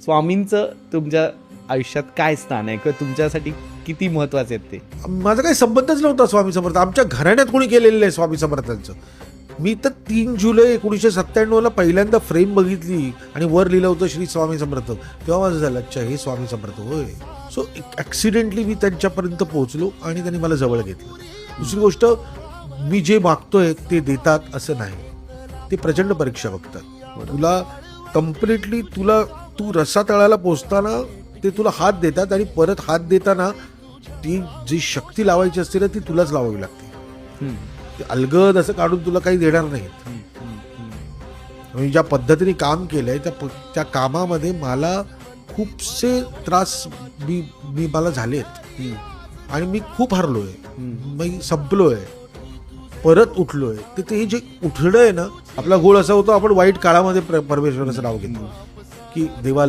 स्वामींचं तुमच्या आयुष्यात काय स्थान आहे किंवा तुमच्यासाठी किती महत्वाचे आहेत ते? माझा काही संबंधच नव्हता स्वामी समर्थ. आमच्या घराण्यात कोणी केलेलं आहे स्वामी समर्थांचं. मी तर 3 जुलै 1997 पहिल्यांदा फ्रेम बघितली आणि वर लिहिलं होतं श्री स्वामी समर्थ. तेव्हा माझं झालं, अच्छा हे स्वामी समर्थ होय. सो ॲक्सिडेंटली मी त्यांच्यापर्यंत पोहोचलो आणि त्यांनी मला जवळ घेतलं. दुसरी गोष्ट, मी जे मागतोय ते देतात असं नाही, ते प्रचंड परीक्षा बघतात. तुला कम्प्लिटली तू रसातळाला पोचताना ते तुला हात देतात आणि परत हात देताना ती जी शक्ती लावायची असते ना ती तुलाच लावावी लागते. ते अलगद असं काढून तुला काही देणार नाहीत. मी ज्या पद्धतीने काम केलंय त्या कामामध्ये मला खूपसे त्रास मला झालेत आणि मी खूप हरलोय, मी संपलोय, परत उठलोय. ते जे उठणं आहे ना, आपला गोळ असा होतो आपण वाईट काळामध्ये परमेश्वराचं नाव घेतो की देवा